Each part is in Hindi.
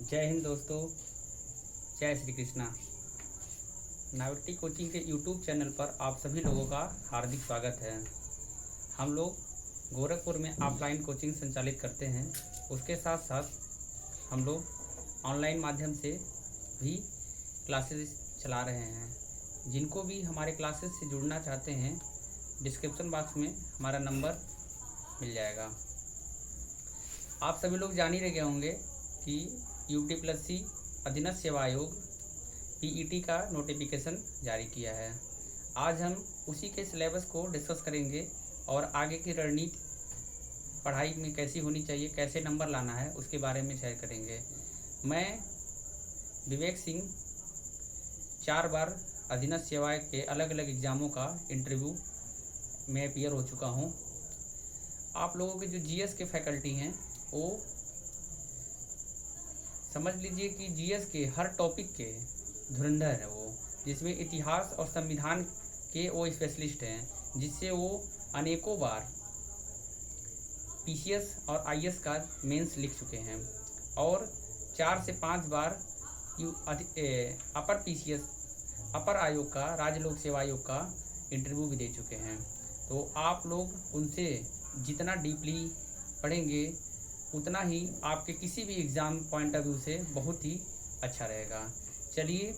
जय हिंद दोस्तों, जय श्री कृष्णा। नाविटी कोचिंग के यूट्यूब चैनल पर आप सभी लोगों का हार्दिक स्वागत है। हम लोग गोरखपुर में ऑफलाइन कोचिंग संचालित करते हैं, उसके साथ साथ हम लोग ऑनलाइन माध्यम से भी क्लासेस चला रहे हैं। जिनको भी हमारे क्लासेस से जुड़ना चाहते हैं, डिस्क्रिप्शन बॉक्स में हमारा नंबर मिल जाएगा। आप सभी लोग जान ही रहे होंगे कि UT+C अधीनस्थ सेवा आयोग PET का नोटिफिकेशन जारी किया है। आज हम उसी के सिलेबस को डिस्कस करेंगे और आगे की रणनीति पढ़ाई में कैसी होनी चाहिए, कैसे नंबर लाना है, उसके बारे में शेयर करेंगे। मैं विवेक सिंह 4 बार अधीनस्थ सेवा के अलग अलग एग्ज़ामों का इंटरव्यू में अपीयर हो चुका हूँ। आप लोगों के जो GS के फैकल्टी हैं वो समझ लीजिए कि GS के हर टॉपिक के धुरंधर है वो, जिसमें इतिहास और संविधान के वो स्पेशलिस्ट हैं, जिससे वो अनेकों बार PCS और IS का मेंस लिख चुके हैं और 4 से 5 बार अपर PCS अपर आयोग का, राज्य लोक सेवा आयोग का इंटरव्यू भी दे चुके हैं। तो आप लोग उनसे जितना डीपली पढ़ेंगे उतना ही आपके किसी भी एग्ज़ाम पॉइंट ऑफ व्यू से बहुत ही अच्छा रहेगा। चलिए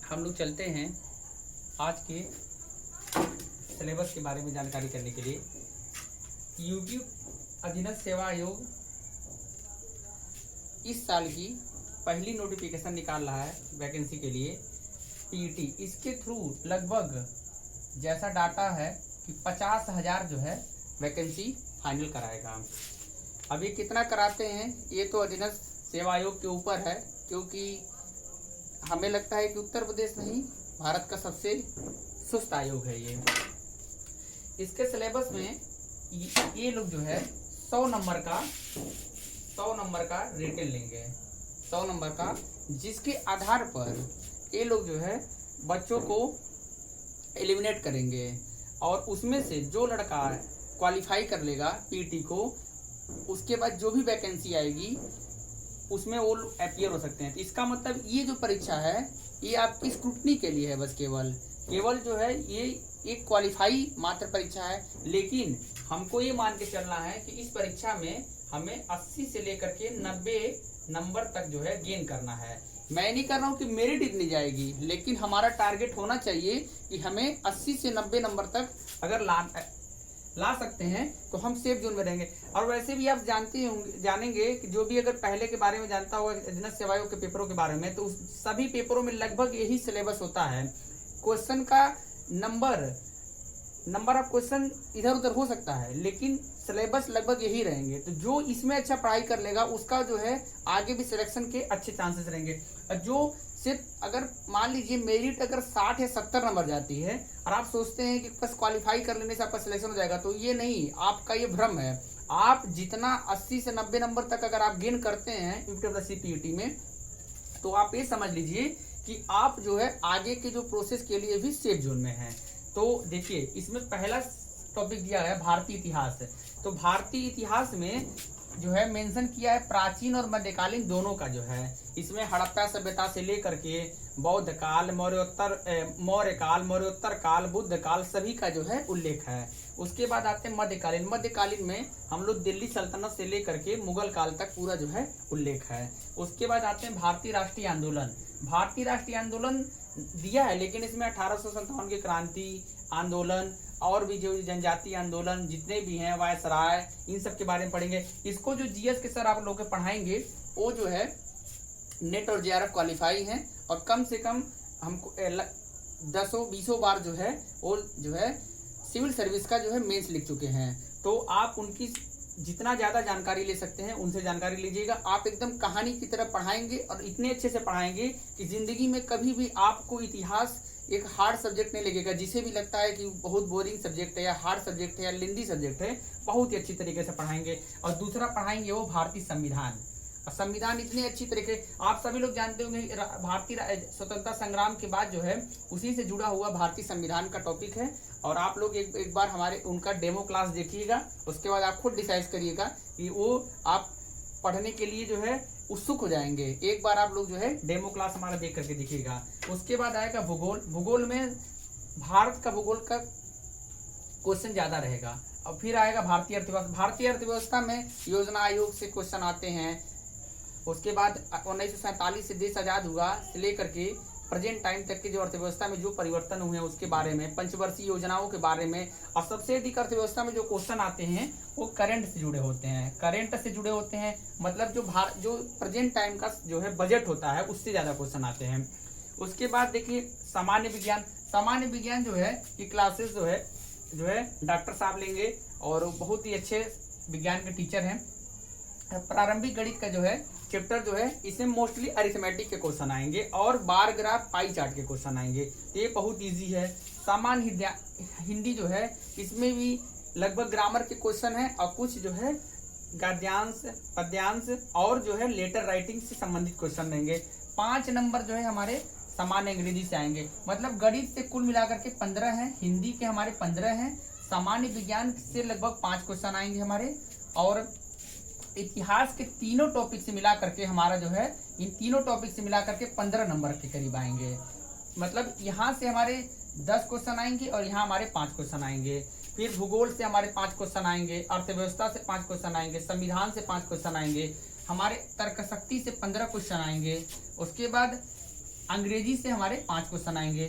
हम लोग चलते हैं आज के सिलेबस के बारे में जानकारी करने के लिए। यूपी अधीनस्थ सेवा आयोग इस साल की पहली नोटिफिकेशन निकाल रहा है वैकेंसी के लिए PET। इसके थ्रू लगभग जैसा डाटा है कि 50,000 जो है वैकेंसी फाइनल कराएगा। अब ये कितना कराते हैं ये तो अधीनस्थ सेवा आयोग के ऊपर है, क्योंकि हमें लगता है कि उत्तर प्रदेश नहीं, भारत का सबसे सुस्त आयोग है ये। इसके सिलेबस में ये लोग जो है 100 नंबर का रिटन लेंगे, 100 नंबर का, जिसके आधार पर ये लोग जो है बच्चों को एलिमिनेट करेंगे और उसमें से जो लड़का क्वालिफाई कर लेगा PET को, उसके बाद जो भी वैकेंसी आएगी उसमें वो अपीयर हो सकते हैं। तो इसका मतलब ये जो परीक्षा है ये आपकी स्क्रूटनी के लिए है, बस केवल जो है ये एक क्वालिफाई मात्र परीक्षा है। लेकिन हमको ये मान के चलना है कि इस परीक्षा में हमें 80 से लेकर के 90 नंबर तक जो है गेन करना है। मैं नहीं कर रहा हूँ कि मेरिट इतनी जाएगी, लेकिन हमारा टारगेट होना चाहिए कि हमें 80 से 90 नंबर तक अगर ला सकते हैं तो हम सेफ जोन में रहेंगे। और वैसे भी आप जानेंगे कि जो भी अगर पहले के बारे में जानता होगा अधीनस्थ सेवा आयोग के पेपरों के बारे में, तो सभी पेपरों में लगभग यही सिलेबस होता है। क्वेश्चन का नंबर ऑफ क्वेश्चन इधर उधर हो सकता है, लेकिन सिलेबस लगभग यही रहेंगे। तो जो इसमें अच्छा पढ़ाई कर लेगा उसका जो है आगे भी सिलेक्शन के अच्छे चांसेस रहेंगे। और जो सिर्फ अगर मान लीजिए मेरिट अगर 60 या 70 नंबर जाती है और आप सोचते हैं कि बस क्वालिफाई कर लेने से आपका सिलेक्शन हो जाएगा, तो ये नहीं, आपका ये भ्रम है। आप जितना 80 से 90 नंबर तक अगर आप गेन करते हैं UT+C PET में, तो आप ये समझ लीजिए कि आप जो है आगे के जो प्रोसेस के लिए भी सेफ जोन में हैं। तो देखिए इसमें पहला टॉपिक दिया है भारतीय इतिहास। तो भारतीय इतिहास में जो है मेंशन किया है प्राचीन और मध्यकालीन दोनों का जो है। इसमें हड़प्पा सभ्यता से लेकर के बौद्ध काल, मौर्योत्तर काल, बुद्ध काल, सभी का जो है उल्लेख है। उसके बाद आते हैं मध्यकालीन में हम लोग दिल्ली सल्तनत से लेकर के मुगल काल तक पूरा जो है उल्लेख है। उसके बाद आते हैं भारतीय राष्ट्रीय आंदोलन दिया है, लेकिन इसमें 1857 की क्रांति आंदोलन और भी जो जनजातीय आंदोलन जितने भी हैं, वायसराय, इन सब के बारे में पढ़ेंगे। इसको जो GS के सर आप लोग के पढ़ाएंगे वो जो है नेट और JRF क्वालिफाई हैं और कम से कम हमको 10-20 बार जो है वो जो है सिविल सर्विस का जो है मेंस लिख चुके हैं। तो आप उनकी जितना ज़्यादा जानकारी ले सकते हैं उनसे जानकारी लीजिएगा। आप एकदम कहानी की तरह पढ़ाएंगे और इतने अच्छे से पढ़ाएंगे कि ज़िंदगी में कभी भी आपको इतिहास एक हार्ड सब्जेक्ट नहीं लगेगा। जिसे भी लगता है कि बहुत बोरिंग सब्जेक्ट है या हार्ड सब्जेक्ट है या लेंदी सब्जेक्ट है, बहुत ही अच्छी तरीके से पढ़ाएंगे। और दूसरा पढ़ाएंगे वो भारतीय संविधान। संविधान इतने अच्छी तरीके, आप सभी लोग जानते होंगे भारतीय स्वतंत्रता संग्राम के बाद जो है उसी से जुड़ा हुआ भारतीय संविधान का टॉपिक है। और आप लोग एक बार हमारे उनका डेमो क्लास देखिएगा, उसके बाद आप खुद डिसाइड करिएगा कि वो आप पढ़ने के लिए जो है उत्सुक हो जाएंगे। एक बार आप लोग जो है डेमो क्लास हमारा देख करके देखिएगा। उसके बाद आएगा भूगोल। भूगोल में भारत का भूगोल का क्वेश्चन ज्यादा रहेगा। और फिर आएगा भारतीय अर्थव्यवस्था। भारतीय अर्थव्यवस्था में योजना आयोग से क्वेश्चन आते हैं। उसके बाद 1947 से देश आजाद हुआ से लेकर के प्रेजेंट टाइम तक की जो अर्थव्यवस्था में जो परिवर्तन हुए हैं उसके बारे में, पंचवर्षीय योजनाओं के बारे में। और सबसे अधिक अर्थव्यवस्था में जो क्वेश्चन आते हैं वो करंट से जुड़े होते हैं। करंट से जुड़े होते हैं मतलब जो प्रेजेंट टाइम का जो है बजट होता है उससे ज्यादा क्वेश्चन आते हैं। उसके बाद देखिए सामान्य विज्ञान। सामान्य विज्ञान जो है की क्लासेस जो है डॉक्टर साहब लेंगे और बहुत ही अच्छे विज्ञान के टीचर हैं। प्रारंभिक गणित का जो है चैप्टर जो है इसमें मोस्टली अरिथमेटिक के क्वेश्चन आएंगे और बार ग्राफ पाई चार्ट के क्वेश्चन आएंगे। तो ये बहुत इजी है। सामान्य हिंदी जो है इसमें भी लगभग ग्रामर के क्वेश्चन है और कुछ जो है गद्यांश, पद्यांश और जो है लेटर राइटिंग से संबंधित क्वेश्चन रहेंगे। 5 नंबर जो है हमारे सामान्य अंग्रेजी से आएंगे। मतलब गणित से कुल मिलाकर के 15 हैं, हिंदी के हमारे 15 हैं, सामान्य विज्ञान से लगभग 5 क्वेश्चन आएंगे हमारे, और इतिहास के तीनों टॉपिक से मिला करके हमारा जो है इन तीनों टॉपिक से मिला करके 15 नंबर के करीब आएंगे। मतलब यहाँ से हमारे 10 क्वेश्चन आएंगे और यहाँ हमारे 5 क्वेश्चन आएंगे। फिर भूगोल से हमारे 5 क्वेश्चन आएंगे, अर्थव्यवस्था से 5 क्वेश्चन आएंगे, संविधान से 5 क्वेश्चन आएंगे, हमारे तर्कशक्ति से 15 क्वेश्चन आएंगे। उसके बाद अंग्रेजी से हमारे 5 क्वेश्चन आएंगे।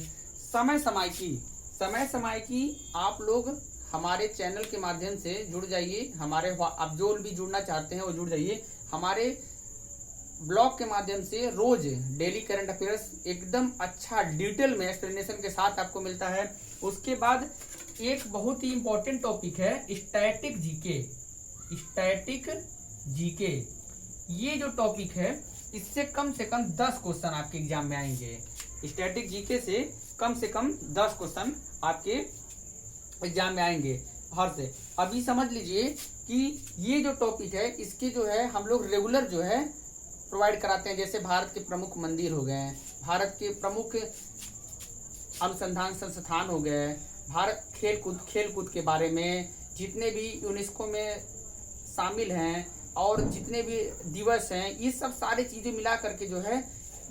समय समायकी आप लोग हमारे चैनल के माध्यम से जुड़ जाइए। हमारे आप जो भी जुड़ना चाहते हैं वो जुड़ जाइए। हमारे ब्लॉग के माध्यम से रोज डेली करंट अफेयर्स एकदम अच्छा डिटेल में एक्सप्लेनेशन के साथ आपको मिलता है। उसके बाद एक बहुत ही इंपॉर्टेंट टॉपिक है स्टैटिक जीके। स्टैटिक जीके ये जो टॉपिक है इससे कम से कम 10 क्वेश्चन आपके एग्जाम में आएंगे। स्टैटिक जीके से कम 10 क्वेश्चन आपके एग्जाम में आएंगे हर से। अभी समझ लीजिए कि ये जो टॉपिक है इसके जो है हम लोग रेगुलर जो है प्रोवाइड कराते हैं। जैसे भारत के प्रमुख मंदिर हो गए, भारत के प्रमुख अनुसंधान संस्थान हो गए, भारत खेल कूद के बारे में, जितने भी यूनेस्को में शामिल हैं और जितने भी दिवस हैं, ये सब सारी चीज़ें मिला करके जो है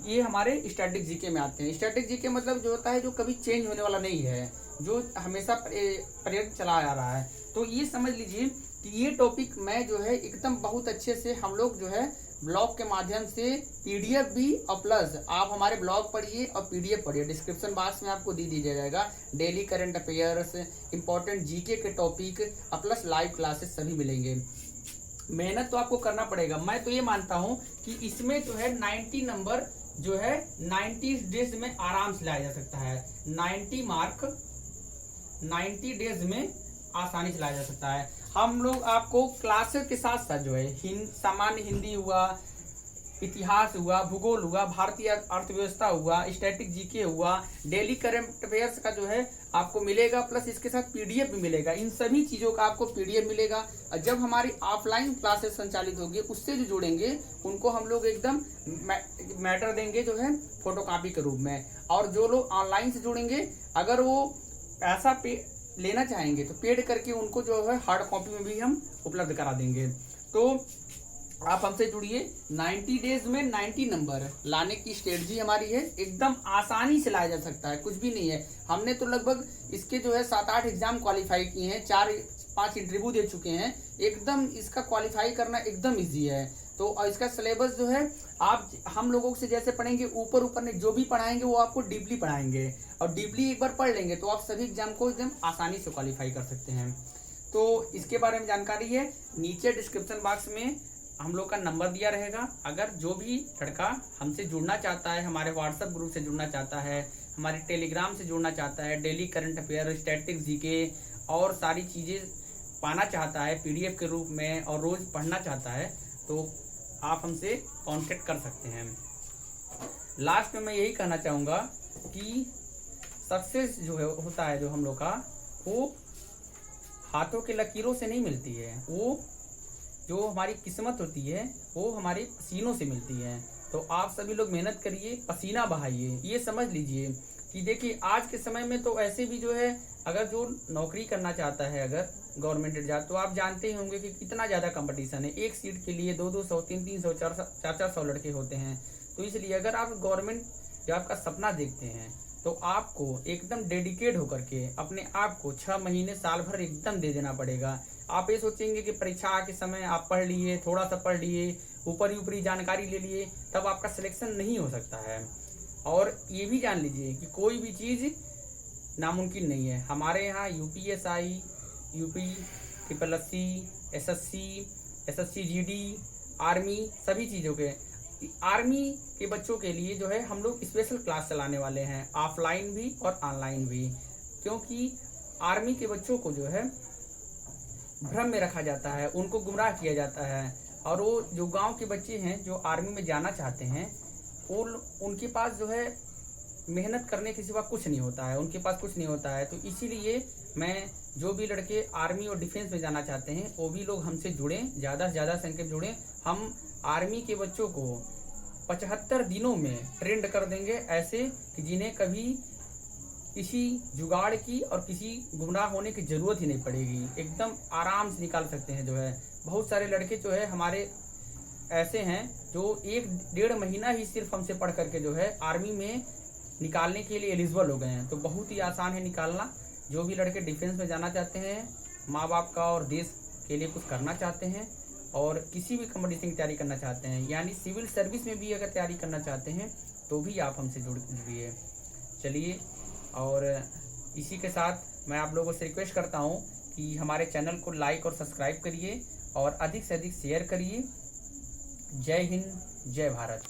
ये हमारे स्टैटिक जीके में आते हैं। स्टैटिक जीके मतलब जो होता है जो कभी चेंज होने वाला नहीं है, जो हमेशा पर्यटन चला आ रहा है। तो ये समझ लीजिए कि ये टॉपिक मैं जो है एकदम बहुत अच्छे से हम लोग जो है ब्लॉग के माध्यम से पीडीएफ भी और प्लस आप हमारे ब्लॉग पढ़िए और पीडीएफ पढ़िए। डिस्क्रिप्शन बॉक्स में आपको दे दिया जाएगा। Daily current affairs, important GK के टॉपिक और प्लस लाइव क्लासेस सभी मिलेंगे। मेहनत तो आपको करना पड़ेगा। मैं तो ये मानता हूँ कि इसमें जो है 90 नंबर जो है 90 डेज में आराम से लाया जा सकता है। 90 मार्क 90 डेज में आसानी से लाया जा सकता है। हम लोग आपको क्लासेस के साथ साथ जो है सामान्य हिंदी हुआ, इतिहास हुआ, भूगोल हुआ, भारतीय अर्थव्यवस्था हुआ, स्टैटिक जीके हुआ, डेली करंट अफेयर्स का जो है आपको मिलेगा, प्लस इसके साथ पीडीएफ भी मिलेगा। इन सभी चीज़ों का आपको पीडीएफ मिलेगा। और जब हमारी ऑफलाइन क्लासेस संचालित होगी उससे जो जुड़ेंगे उनको हम लोग एकदम मैटर देंगे जो है फोटोकॉपी के रूप में। और जो लोग ऑनलाइन से जुड़ेंगे अगर वो पैसा लेना चाहेंगे तो पेड करके उनको जो है हार्ड कॉपी में भी हम उपलब्ध करा देंगे। तो आप हमसे जुड़िए। 90 डेज में 90 नंबर लाने की स्ट्रेटजी हमारी है। एकदम आसानी से लाया जा सकता है, कुछ भी नहीं है। हमने तो लगभग इसके जो है 7-8 एग्जाम क्वालिफाई किए हैं, 4-5 इंटरव्यू दे चुके हैं। एकदम इसका क्वालिफाई करना एकदम इजी है। तो इसका सिलेबस जो है आप हम लोगों से जैसे पढ़ेंगे ऊपर ने जो भी पढ़ाएंगे वो आपको डीपली पढ़ाएंगे, और डीपली एक बार पढ़ लेंगे तो आप सभी एग्जाम को एकदम आसानी से क्वालिफाई कर सकते हैं। तो इसके बारे में जानकारी है नीचे डिस्क्रिप्शन बॉक्स में हम लोग का नंबर दिया रहेगा। अगर जो भी लड़का हमसे जुड़ना चाहता है, हमारे व्हाट्सएप ग्रुप से जुड़ना चाहता है, हमारे टेलीग्राम से जुड़ना चाहता है, daily current affair, static GK और सारी चीज़ें पाना चाहता है पीडीएफ के रूप में और रोज़ पढ़ना चाहता है, तो आप हमसे कांटेक्ट कर सकते हैं। लास्ट में मैं यही कहना चाहूँगा कि सक्सेस जो है होता है जो हम लोग का, वो हाथों के लकीरों से नहीं मिलती है। वो जो हमारी किस्मत होती है वो हमारे पसीनों से मिलती है। तो आप सभी लोग मेहनत करिए, पसीना बहाइए। ये समझ लीजिए कि देखिए आज के समय में तो ऐसे भी जो है, अगर जो नौकरी करना चाहता है अगर गवर्नमेंट जॉब, तो आप जानते ही होंगे कि कितना ज़्यादा कंपटीशन है। एक सीट के लिए 200, 300, 400 लड़के होते हैं। तो इसलिए अगर आप गवर्नमेंट जॉब का सपना देखते हैं तो आपको एकदम डेडिकेट होकर के अपने आप को 6 महीने साल भर एकदम दे देना पड़ेगा। आप ये सोचेंगे कि परीक्षा के समय आप पढ़ लिए, थोड़ा सा पढ़ लिए, ऊपरी जानकारी ले लिए, तब आपका सिलेक्शन नहीं हो सकता है। और ये भी जान लीजिए कि कोई भी चीज़ नामुमकिन नहीं है। हमारे यहाँ UPSI, UP, SSSC, SSC GD, army, सभी चीज़ों के आर्मी के बच्चों के लिए जो है हम लोग स्पेशल क्लास चलाने वाले हैं, ऑफलाइन भी और ऑनलाइन भी। क्योंकि आर्मी के बच्चों को जो है भ्रम में रखा जाता है, उनको गुमराह किया जाता है। और वो जो गांव के बच्चे हैं जो आर्मी में जाना चाहते हैं, उनके पास जो है मेहनत करने के सिवा कुछ नहीं होता है, उनके पास कुछ नहीं होता है। तो इसीलिए मैं जो भी लड़के आर्मी और डिफेंस में जाना चाहते हैं वो भी लोग हमसे जुड़ें, ज़्यादा से ज़्यादा संख्या में जुड़ें। हम आर्मी के बच्चों को 75 दिनों में ट्रेंड कर देंगे, ऐसे कि जिन्हें कभी किसी जुगाड़ की और किसी गुमराह होने की ज़रूरत ही नहीं पड़ेगी, एकदम आराम से निकाल सकते हैं। जो है बहुत सारे लड़के जो है हमारे ऐसे हैं जो 1-1.5 महीना ही सिर्फ हमसे पढ़ करके जो है आर्मी में निकालने के लिए एलिजिबल हो गए हैं। तो बहुत ही आसान है निकालना। जो भी लड़के डिफेंस में जाना चाहते हैं, माँ बाप का और देश के लिए कुछ करना चाहते हैं, और किसी भी कंपटीशन की तैयारी करना चाहते हैं, यानी सिविल सर्विस में भी अगर तैयारी करना चाहते हैं तो भी आप हमसे जुड़िए। चलिए, और इसी के साथ मैं आप लोगों से रिक्वेस्ट करता हूँ कि हमारे चैनल को लाइक और सब्सक्राइब करिए और अधिक से अधिक शेयर करिए। जय हिंद, जय भारत।